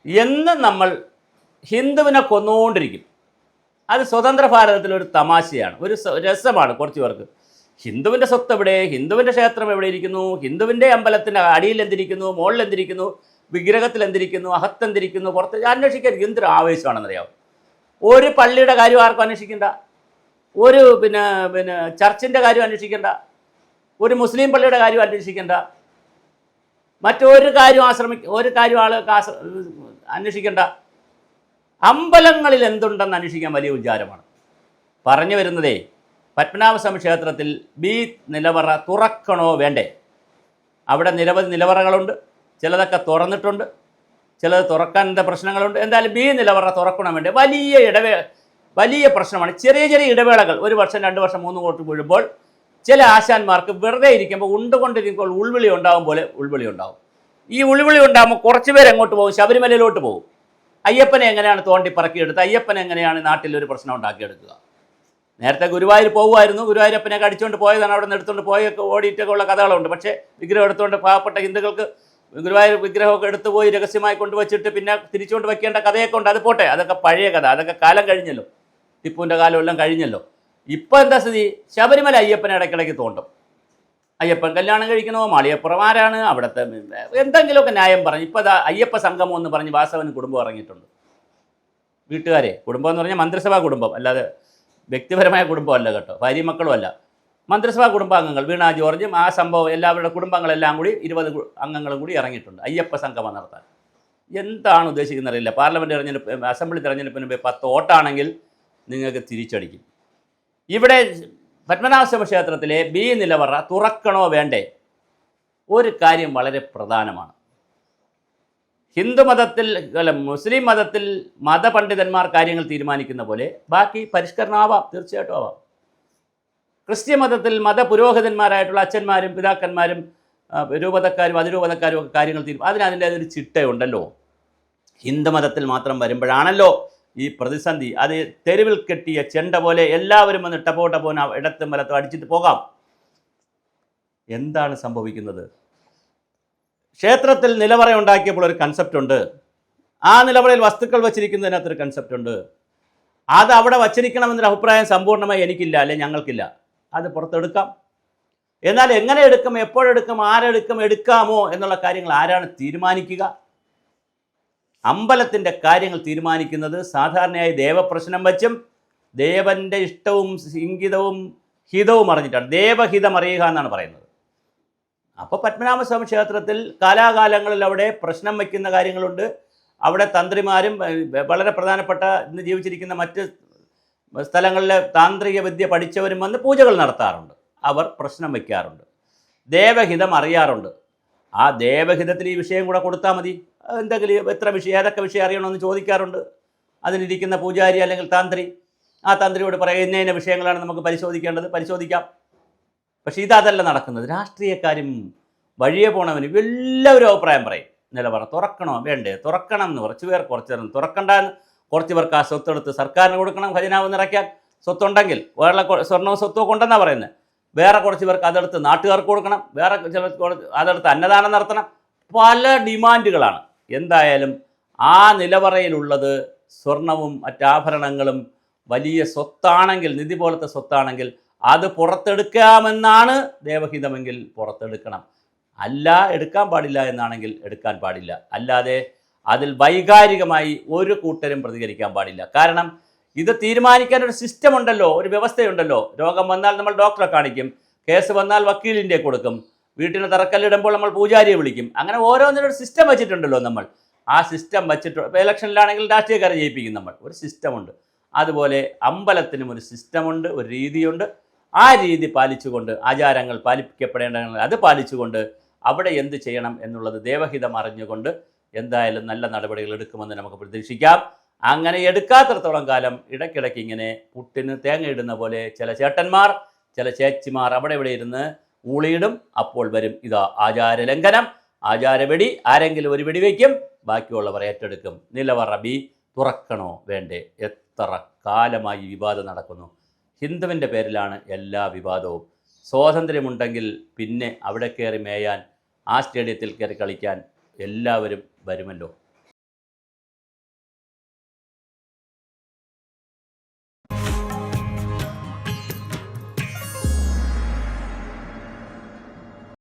എന്നും നമ്മൾ ഹിന്ദുവിനെ കൊന്നുകൊണ്ടിരിക്കും. അത് സ്വതന്ത്ര ഭാരതത്തിലൊരു തമാശയാണ്, ഒരു രസമാണ് കുറച്ച് പേർക്ക്. ഹിന്ദുവിൻ്റെ സ്വത്ത് എവിടെ, ഹിന്ദുവിൻ്റെ ക്ഷേത്രം എവിടെ ഇരിക്കുന്നു, ഹിന്ദുവിൻ്റെ അമ്പലത്തിൻ്റെ അടിയിൽ എന്തിരിക്കുന്നു, മുകളിൽ എന്തിരിക്കുന്നു, വിഗ്രഹത്തിൽ എന്തിരിക്കുന്നു, അകത്തെന്തിരിക്കുന്നു, പുറത്ത് അന്വേഷിക്കാൻ എന്തൊരു ആവേശമാണെന്നറിയാവും. ഒരു പള്ളിയുടെ കാര്യം ആർക്കും അന്വേഷിക്കേണ്ട, ഒരു പിന്നെ ചർച്ചിൻ്റെ കാര്യം അന്വേഷിക്കേണ്ട, ഒരു മുസ്ലിം പള്ളിയുടെ കാര്യം അന്വേഷിക്കേണ്ട, മറ്റൊരു കാര്യം ഒരു കാര്യം അന്വേഷിക്കേണ്ട. അമ്പലങ്ങളിൽ എന്തുണ്ടെന്ന് അന്വേഷിക്കാൻ വലിയ വിചാരമാണ്. പറഞ്ഞു വരുന്നതേ, പത്മനാഭസ്വാമി ക്ഷേത്രത്തിൽ ബി നിലവറ തുറക്കണോ വേണ്ടേ? അവിടെ നിരവധി നിലവറകളുണ്ട്, ചിലതൊക്കെ തുറന്നിട്ടുണ്ട്, ചിലത് തുറക്കാനുള്ള പ്രശ്നങ്ങളുണ്ട്. എന്തായാലും ബി നിലവറ തുറക്കണോ വേണ്ടേ? വലിയ പ്രശ്നമാണ്. ചെറിയ ചെറിയ ഇടവേളകൾ, 1 വർഷം 2 വർഷം 3 വർഷം വീഴുമ്പോൾ ചില ആശാന്മാർക്ക് വെറുതെ ഇരിക്കുമ്പോൾ ഉണ്ടുകൊണ്ടിരിക്കുമ്പോൾ ഉൾവിളി ഉണ്ടാകും പോലെ ഉൾവിളി ഉണ്ടാകും. ഈ ഉൾവിളി ഉണ്ടാകുമ്പോൾ കുറച്ച് പേര് എങ്ങോട്ട് പോകും? ശബരിമലയിലോട്ട് പോകും. അയ്യപ്പനെ എങ്ങനെയാണ് തോണ്ടി പറക്കിയെടുത്ത്, അയ്യപ്പനെ എങ്ങനെയാണ് നാട്ടിലൊരു പ്രശ്നം ഉണ്ടാക്കിയെടുക്കുക? നേരത്തെ ഗുരുവായൂർ പോകുമായിരുന്നു, ഗുരുവായൂരപ്പനെയൊക്കെ അടിച്ചുകൊണ്ട് പോയതാണ്, അവിടെ നിന്ന് എടുത്തുകൊണ്ട് പോയൊക്കെ ഓടിയിട്ടൊക്കെ ഉള്ള കഥകളുണ്ട്. പക്ഷേ വിഗ്രഹം എടുത്തുകൊണ്ട് പാവപ്പെട്ട ഹിന്ദുക്കൾക്ക് ഗുരുവായൂർ വിഗ്രഹമൊക്കെ എടുത്തു പോയി രഹസ്യമായി കൊണ്ടുവച്ചിട്ട് പിന്നെ തിരിച്ചുകൊണ്ട് വയ്ക്കേണ്ട കഥയൊക്കെ ഉണ്ട്. അത് പോട്ടെ, അതൊക്കെ പഴയ കഥ, അതൊക്കെ കാലം കഴിഞ്ഞല്ലോ, ടിപ്പുവിൻ്റെ കാലം എല്ലാം കഴിഞ്ഞല്ലോ. ഇപ്പോൾ എന്താ സ്ഥിതി? ശബരിമല അയ്യപ്പനെ ഇടയ്ക്കിടയ്ക്ക് തോണ്ടും. അയ്യപ്പൻ കല്യാണം കഴിക്കണോ, മാളിയപ്പുറമാരാണ്, അവിടുത്തെ എന്തെങ്കിലുമൊക്കെ ന്യായം പറഞ്ഞ് ഇപ്പോൾ അതാ അയ്യപ്പ സംഗമം എന്ന് പറഞ്ഞ് വാസവന് കുടുംബം ഇറങ്ങിയിട്ടുണ്ട്. വീട്ടുകാരെ, കുടുംബം എന്ന് പറഞ്ഞാൽ മന്ത്രിസഭാ കുടുംബം, അല്ലാതെ വ്യക്തിപരമായ കുടുംബമല്ല കേട്ടോ, ഭാര്യയും മക്കളും അല്ല, മന്ത്രിസഭാ കുടുംബാംഗങ്ങൾ, വീണ ജോർജും ആ സംഭവം എല്ലാവരുടെ കുടുംബങ്ങളെല്ലാം കൂടി 20 അംഗങ്ങളും കൂടി ഇറങ്ങിയിട്ടുണ്ട് അയ്യപ്പ സംഗമം നടത്താൻ. എന്താണ് ഉദ്ദേശിക്കുന്നറിയില്ല. പാർലമെൻറ്റ് തെരഞ്ഞെടുപ്പ്, അസംബ്ലി തെരഞ്ഞെടുപ്പിന് 10 വോട്ടാണെങ്കിൽ നിങ്ങൾക്ക് തിരിച്ചടിക്കും. ഇവിടെ പത്മനാഭസ്വാമി ക്ഷേത്രത്തിലെ ബി നിലവറ തുറക്കണോ വേണ്ടേ? ഒരു കാര്യം വളരെ പ്രധാനമാണ്. ഹിന്ദുമതത്തിൽ മുസ്ലിം മതത്തിൽ മതപണ്ഡിതന്മാർ കാര്യങ്ങൾ തീരുമാനിക്കുന്ന പോലെ ബാക്കി പരിഷ്കരണമാവാം, തീർച്ചയായിട്ടും ആവാം. ക്രിസ്ത്യൻ മതത്തിൽ മതപുരോഹിതന്മാരായിട്ടുള്ള അച്ഛന്മാരും പിതാക്കന്മാരും രൂപതക്കാരും അതിരൂപതക്കാരും ഒക്കെ കാര്യങ്ങൾ അതിനതിൻ്റേതൊരു ചിട്ടയുണ്ടല്ലോ. ഹിന്ദുമതത്തിൽ മാത്രം വരുമ്പോഴാണല്ലോ ഈ പ്രതിസന്ധി. അത് തെരുവിൽ കെട്ടിയ ചെണ്ട പോലെ എല്ലാവരും വന്ന് ടപ്പോട്ടപ്പോൻ ഇടത്തും വലത്തും അടിച്ചിട്ട് പോകാം. എന്താണ് സംഭവിക്കുന്നത്? ക്ഷേത്രത്തിൽ നിലവറ ഉണ്ടാക്കിയപ്പോൾ ഒരു കൺസെപ്റ്റ് ഉണ്ട്. ആ നിലവറയിൽ വസ്തുക്കൾ വച്ചിരിക്കുന്നതിനകത്തൊരു കൺസെപ്റ്റ് ഉണ്ട്. അത് അവിടെ വച്ചിരിക്കണമെന്നൊരു അഭിപ്രായം സമ്പൂർണ്ണമായി എനിക്കില്ല, അല്ലെ ഞങ്ങൾക്കില്ല. അത് പുറത്തെടുക്കാം. എന്നാൽ എങ്ങനെ എടുക്കും, എപ്പോഴെടുക്കും, ആരെടുക്കും, എടുക്കാമോ എന്നുള്ള കാര്യങ്ങൾ ആരാണ് തീരുമാനിക്കുക? അമ്പലത്തിൻ്റെ കാര്യങ്ങൾ തീരുമാനിക്കുന്നത് സാധാരണയായി ദേവപ്രശ്നം വച്ചും ദേവൻ്റെ ഇഷ്ടവും ഇംഗിതവും ഹിതവും അറിഞ്ഞിട്ടാണ്. ദേവഹിതം അറിയുക എന്നാണ് പറയുന്നത്. അപ്പോൾ പത്മനാഭസ്വാമി ക്ഷേത്രത്തിൽ കാലാകാലങ്ങളിൽ അവിടെ പ്രശ്നം വയ്ക്കുന്ന കാര്യങ്ങളുണ്ട്. അവിടെ തന്ത്രിമാരും വളരെ പ്രധാനപ്പെട്ട ഇന്ന് ജീവിച്ചിരിക്കുന്ന മറ്റ് സ്ഥലങ്ങളിലെ താന്ത്രിക വിദ്യ പഠിച്ചവരും വന്ന് പൂജകൾ നടത്താറുണ്ട്. അവർ പ്രശ്നം വയ്ക്കാറുണ്ട്, ദേവഹിതം അറിയാറുണ്ട്. ആ ദേവഹിതത്തിൽ ഈ വിഷയം കൂടെ കൊടുത്താൽ മതി. എന്തെങ്കിലും എത്ര വിഷയം, ഏതൊക്കെ വിഷയം അറിയണമെന്ന് ചോദിക്കാറുണ്ട്. അതിലിരിക്കുന്ന പൂജാരി അല്ലെങ്കിൽ തന്ത്രി ആ തന്ത്രിയോട് പറയും, ഇന്ന വിഷയങ്ങളാണ് നമുക്ക് പരിശോധിക്കേണ്ടത്, പരിശോധിക്കാം. പക്ഷേ ഇതല്ല നടക്കുന്നത്. രാഷ്ട്രീയക്കാരും വഴിയെ പോണവനും എല്ലാവരും അഭിപ്രായം പറയും. നിലവറ തുറക്കണോ വേണ്ടേ? തുറക്കണം എന്ന് കുറച്ച് പേർ, കുറച്ച് പേർ തുറക്കണ്ടെന്ന്, കുറച്ച് പേർക്ക് ആ സ്വത്തെടുത്ത് സർക്കാരിന് കൊടുക്കണം, ഖജനാവ് നിറയ്ക്കാൻ സ്വത്തുണ്ടെങ്കിൽ, വേറെ സ്വർണ്ണവും സ്വത്തോ കൊണ്ടെന്നാണ് പറയുന്നത്. വേറെ കുറച്ച് പേർക്ക് അതെടുത്ത് നാട്ടുകാർക്ക് കൊടുക്കണം, വേറെ ചിലർക്ക് അതെടുത്ത് അന്നദാനം നടത്തണം. പല ഡിമാൻഡുകളാണ്. എന്തായാലും ആ നിലവറയിലുള്ളത് സ്വർണവും മറ്റാഭരണങ്ങളും വലിയ സ്വത്താണെങ്കിൽ, നിധി പോലത്തെ സ്വത്താണെങ്കിൽ അത് പുറത്തെടുക്കാമെന്നാണ് ദേവഹിതമെങ്കിൽ പുറത്തെടുക്കണം. അല്ല, എടുക്കാൻ പാടില്ല എന്നാണെങ്കിൽ എടുക്കാൻ പാടില്ല. അല്ലാതെ അതിൽ വൈകാരികമായി ഒരു കൂട്ടരും പ്രതികരിക്കാൻ പാടില്ല. കാരണം ഇത് തീരുമാനിക്കാൻ ഒരു സിസ്റ്റം ഉണ്ടല്ലോ, ഒരു വ്യവസ്ഥയുണ്ടല്ലോ. രോഗം വന്നാൽ നമ്മൾ ഡോക്ടറെ കാണിക്കും, കേസ് വന്നാൽ വക്കീലിൻ്റെ കൊടുക്കും, വീട്ടിന് തറക്കല്ലിടുമ്പോൾ നമ്മൾ പൂജാരിയെ വിളിക്കും. അങ്ങനെ ഓരോന്നിനൊരു സിസ്റ്റം വെച്ചിട്ടുണ്ടല്ലോ നമ്മൾ. ആ സിസ്റ്റം വെച്ചിട്ട് ഇലക്ഷനിലാണെങ്കിൽ രാഷ്ട്രീയക്കാരെ ജയിപ്പിക്കും നമ്മൾ. ഒരു സിസ്റ്റമുണ്ട്. അതുപോലെ അമ്പലത്തിനും ഒരു സിസ്റ്റമുണ്ട്, ഒരു രീതിയുണ്ട്. ആ രീതി പാലിച്ചുകൊണ്ട്, ആചാരങ്ങൾ പാലിക്കപ്പെടേണ്ട അത് പാലിച്ചുകൊണ്ട് അവിടെ എന്ത് ചെയ്യണം എന്നുള്ളത് ദേവഹിതം അറിഞ്ഞുകൊണ്ട് എന്തായാലും നല്ല നടപടികൾ എടുക്കുമെന്ന് നമുക്ക് പ്രതീക്ഷിക്കാം. അങ്ങനെ എടുക്കാത്തിടത്തോളം കാലം ഇടയ്ക്കിടയ്ക്ക് ഇങ്ങനെ പുട്ടിന് തേങ്ങ ഇടുന്ന പോലെ ചില ചേട്ടന്മാർ, ചില ചേച്ചിമാർ അവിടെ ഇവിടെ ഇരുന്ന് ഊളിയിടും. അപ്പോൾ വരും ഇതാ ആചാരലംഘനം, ആചാരവെടി. ആരെങ്കിലും ഒരു വെടി വയ്ക്കും, ബാക്കിയുള്ളവർ ഏറ്റെടുക്കും. നിലവറ ബി തുറക്കണോ വേണ്ടേ? എത്ര കാലമായി വിവാദം നടക്കുന്നു. ഹിന്ദുവിൻ്റെ പേരിലാണ് എല്ലാ വിവാദവും. സ്വാതന്ത്ര്യമുണ്ടെങ്കിൽ പിന്നെ അവിടെ കയറി മേയാൻ, ആ സ്റ്റേഡിയത്തിൽ കയറി കളിക്കാൻ എല്ലാവരും വരുമല്ലോ.